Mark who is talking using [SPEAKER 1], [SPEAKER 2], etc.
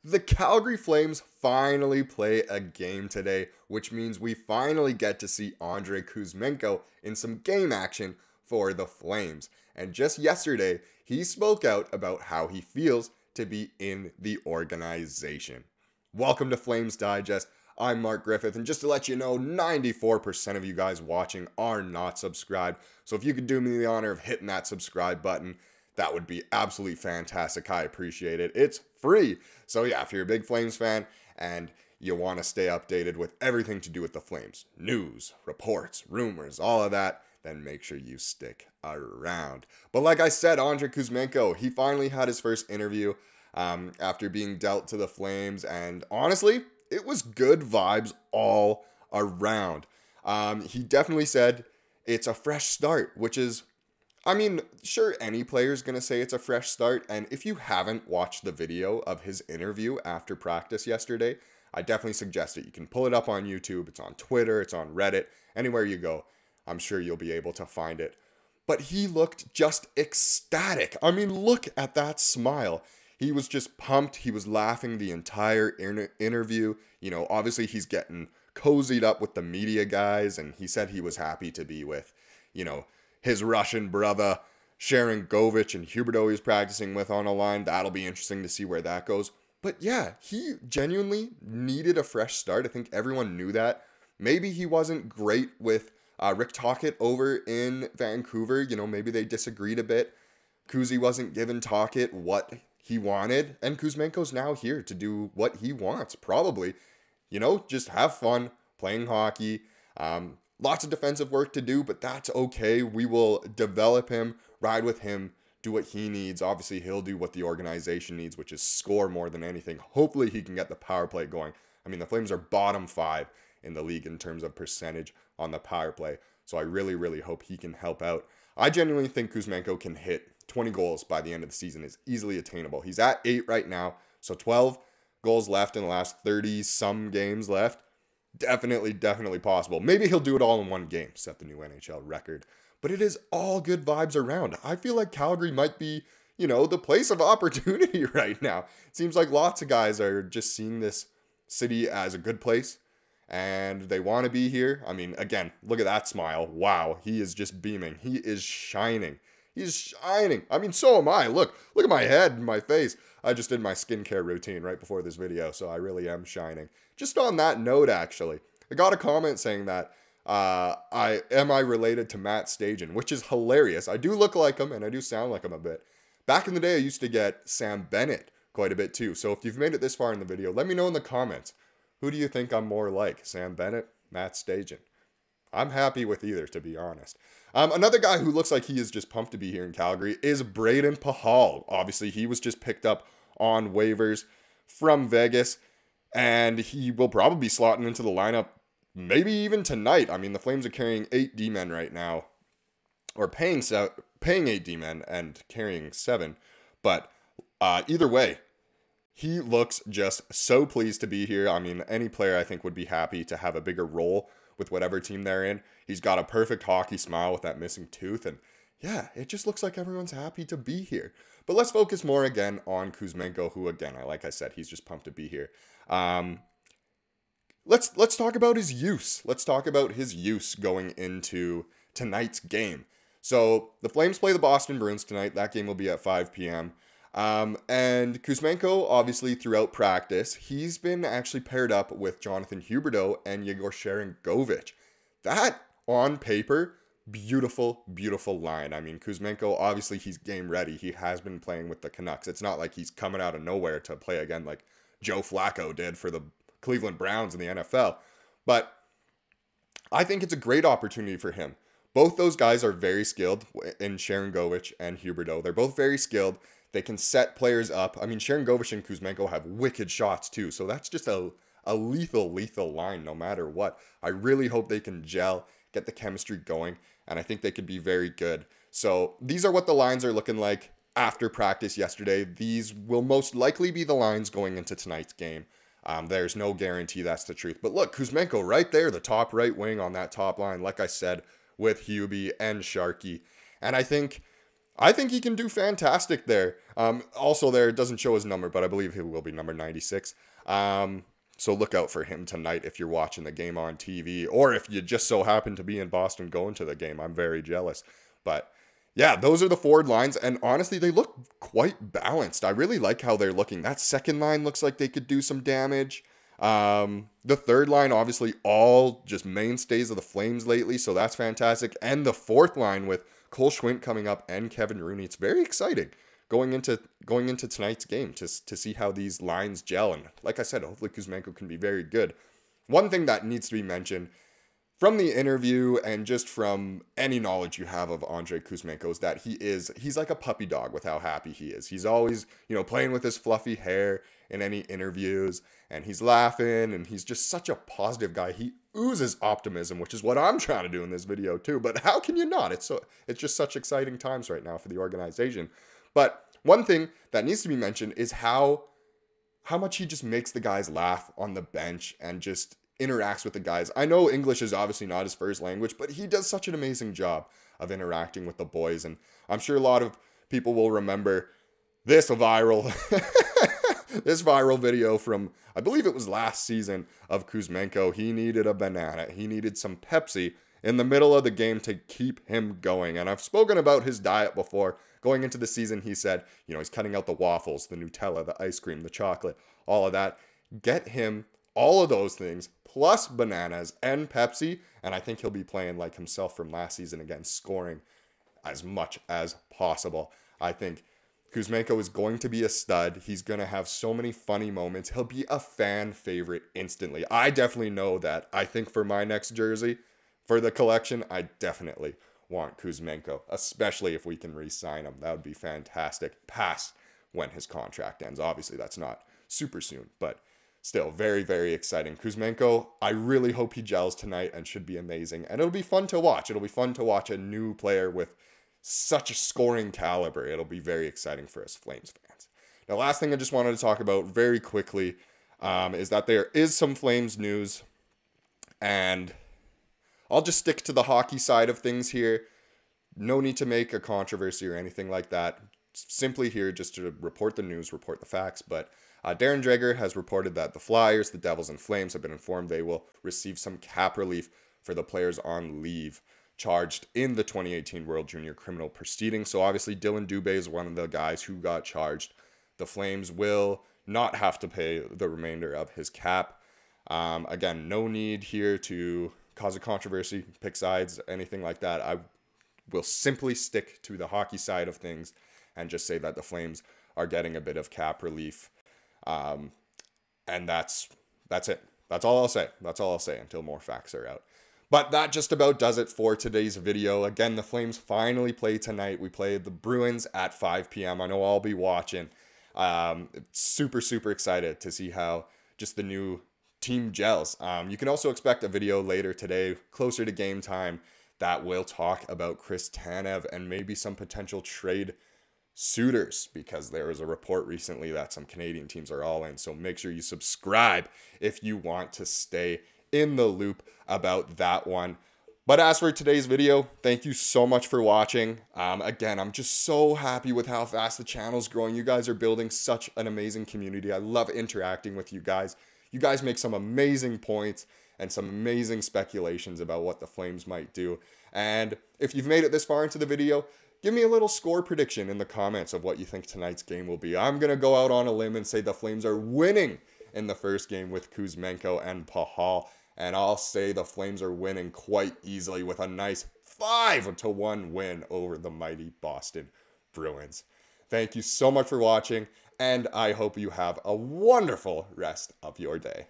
[SPEAKER 1] The Calgary Flames finally play a game today, which means we finally get to see Andrei Kuzmenko in some game action for the Flames. And just yesterday, he spoke out about how he feels to be in the organization. Welcome to Flames Digest. I'm Mark Griffith, and just to let you know, 94% of you guys watching are not subscribed. So if you could do me the honor of hitting that subscribe button, that would be absolutely fantastic. I appreciate it. It's free. So yeah, if you're a big Flames fan and you want to stay updated with everything to do with the Flames, news, reports, rumors, all of that, then make sure you stick around. But like I said, Andrei Kuzmenko, he finally had his first interview after being dealt to the Flames. And honestly, it was good vibes all around. He definitely said it's a fresh start, which is, I mean, sure, any player's going to say it's a fresh start. And if you haven't watched the video of his interview after practice yesterday, I definitely suggest it. You can pull it up on YouTube. It's on Twitter. It's on Reddit. Anywhere you go, I'm sure you'll be able to find it. But he looked just ecstatic. I mean, look at that smile. He was just pumped. He was laughing the entire interview. You know, obviously he's getting cozied up with the media guys. And he said he was happy to be with, you know, his Russian brother, Sharangovich, and Huberdeau he was practicing with on a line. That'll be interesting to see where that goes. But yeah, he genuinely needed a fresh start. I think everyone knew that. Maybe he wasn't great with Rick Tocchet over in Vancouver. You know, maybe they disagreed a bit. Kuzi wasn't giving Tocchet what he wanted. And Kuzmenko's now here to do what he wants, probably. You know, just have fun playing hockey. Lots of defensive work to do, but that's okay. We will develop him, ride with him, do what he needs. Obviously, he'll do what the organization needs, which is score more than anything. Hopefully, he can get the power play going. I mean, the Flames are bottom 5 in the league in terms of percentage on the power play. So I really, really hope he can help out. I genuinely think Kuzmenko can hit 20 goals by the end of the season. Is easily attainable. He's at 8 right now, so 12 goals left in the last 30-some games left. Definitely possible. Maybe he'll do it all in one game, set the new NHL record. But it is all good vibes around. I feel like Calgary might be, you know, the place of opportunity right now. It seems like lots of guys are just seeing this city as a good place and they want to be here. I mean, again, look at that smile. Wow, he is just beaming. He is shining. He's shining. I mean, so am I. Look at my head and my face. I just did my skincare routine right before this video, so I really am shining. Just on that note, actually, I got a comment saying that I related to Matt Stajan, which is hilarious. I do look like him, and I do sound like him a bit. Back in the day, I used to get Sam Bennett quite a bit too. So if you've made it this far in the video, let me know in the comments. Who do you think I'm more like, Sam Bennett, Matt Stajan? I'm happy with either, to be honest. Another guy who looks like he is just pumped to be here in Calgary is Braden Pahal. Obviously, he was just picked up on waivers from Vegas, and he will probably be slotting into the lineup maybe even tonight. I mean, the Flames are carrying 8 D-men right now, or paying 8 D-men and carrying 7. But either way, he looks just so pleased to be here. I mean, any player I think would be happy to have a bigger role with whatever team they're in. He's got a perfect hockey smile with that missing tooth. And yeah, it just looks like everyone's happy to be here. But let's focus more again on Kuzmenko, who again, like I said, he's just pumped to be here. Let's talk about his use. Let's talk about his use going into tonight's game. So the Flames play the Boston Bruins tonight. That game will be at 5 p.m. And Kuzmenko, obviously, throughout practice, he's been actually paired up with Jonathan Huberdeau and Yegor Sharangovich. That, on paper, beautiful line. I mean, Kuzmenko, obviously, he's game ready. He has been playing with the Canucks. It's not like he's coming out of nowhere to play again like Joe Flacco did for the Cleveland Browns in the NFL. But I think it's a great opportunity for him. Both those guys are very skilled in Sharangovich and Huberdeau. They're both very skilled. They can set players up. I mean, Sharangovich and Kuzmenko have wicked shots too. So that's just a lethal line no matter what. I really hope they can gel, get the chemistry going, and I think they could be very good. So these are what the lines are looking like after practice yesterday. These will most likely be the lines going into tonight's game. There's no guarantee that's the truth. But look, Kuzmenko right there, the top right wing on that top line, like I said, with Hubie and Sharky. And I think I think he can do fantastic there. Also, there, it doesn't show his number, but I believe he will be number 96. So look out for him tonight if you're watching the game on TV, or if you just so happen to be in Boston going to the game. I'm very jealous. But yeah, those are the forward lines, and honestly, they look quite balanced. I really like how they're looking. That second line looks like they could do some damage. The third line, obviously, all just mainstays of the Flames lately, so that's fantastic. And the fourth line with Cole Schwint coming up and Kevin Rooney, it's very exciting going into tonight's game to see how these lines gel. And like I said, hopefully Kuzmenko can be very good. One thing that needs to be mentioned from the interview and just from any knowledge you have of Andrei Kuzmenko is that he's like a puppy dog with how happy he is. He's always, playing with his fluffy hair in any interviews, and he's laughing, and he's just such a positive guy. He oozes optimism, which is what I'm trying to do in this video too. But how can you not? It's just such exciting times right now for the organization. But one thing that needs to be mentioned is how much he just makes the guys laugh on the bench and just interacts with the guys. I know English is obviously not his first language, but he does such an amazing job of interacting with the boys. And I'm sure a lot of people will remember this viral video from, I believe it was last season, of Kuzmenko. He needed a banana. He needed some Pepsi in the middle of the game to keep him going. And I've spoken about his diet before. Going into the season, he said, he's cutting out the waffles, the Nutella, the ice cream, the chocolate, all of that. Get him all of those things, plus bananas and Pepsi, and I think he'll be playing like himself from last season again, scoring as much as possible. I think Kuzmenko is going to be a stud. He's going to have so many funny moments. He'll be a fan favorite instantly. I definitely know that. I think for my next jersey, for the collection, I definitely want Kuzmenko, especially if we can re-sign him. That would be fantastic. Past when his contract ends. Obviously, that's not super soon, but still very, very exciting. Kuzmenko, I really hope he gels tonight and should be amazing. And it'll be fun to watch. It'll be fun to watch a new player with such a scoring caliber. It'll be very exciting for us Flames fans. Now, last thing I just wanted to talk about very quickly is that there is some Flames news, and I'll just stick to the hockey side of things here. No need to make a controversy or anything like that. Simply here just to report the news, report the facts. But Darren Dreger has reported that the Flyers, the Devils, and Flames have been informed they will receive some cap relief for the players on leave charged in the 2018 World Junior Criminal Proceedings. So obviously Dylan Dubé is one of the guys who got charged. The Flames will not have to pay the remainder of his cap. Again, no need here to cause a controversy, pick sides, anything like that. I will simply stick to the hockey side of things and just say that the Flames are getting a bit of cap relief. And that's it. That's all I'll say. That's all I'll say until more facts are out. But that just about does it for today's video. Again, the Flames finally play tonight. We play the Bruins at 5 p.m. I know I'll be watching. Super, super excited to see how just the new team gels. You can also expect a video later today, closer to game time, that will talk about Chris Tanev and maybe some potential trade suitors, because there was a report recently that some Canadian teams are all in. So make sure you subscribe if you want to stay in the loop about that one. But as for today's video, thank you so much for watching. Again, I'm just so happy with how fast the channel's growing. You guys are building such an amazing community. I love interacting with you guys. You guys make some amazing points and some amazing speculations about what the Flames might do. And if you've made it this far into the video, give me a little score prediction in the comments of what you think tonight's game will be. I'm going to go out on a limb and say the Flames are winning in the first game with Kuzmenko and Pahal. And I'll say the Flames are winning quite easily with a nice 5-1 win over the mighty Boston Bruins. Thank you so much for watching, and I hope you have a wonderful rest of your day.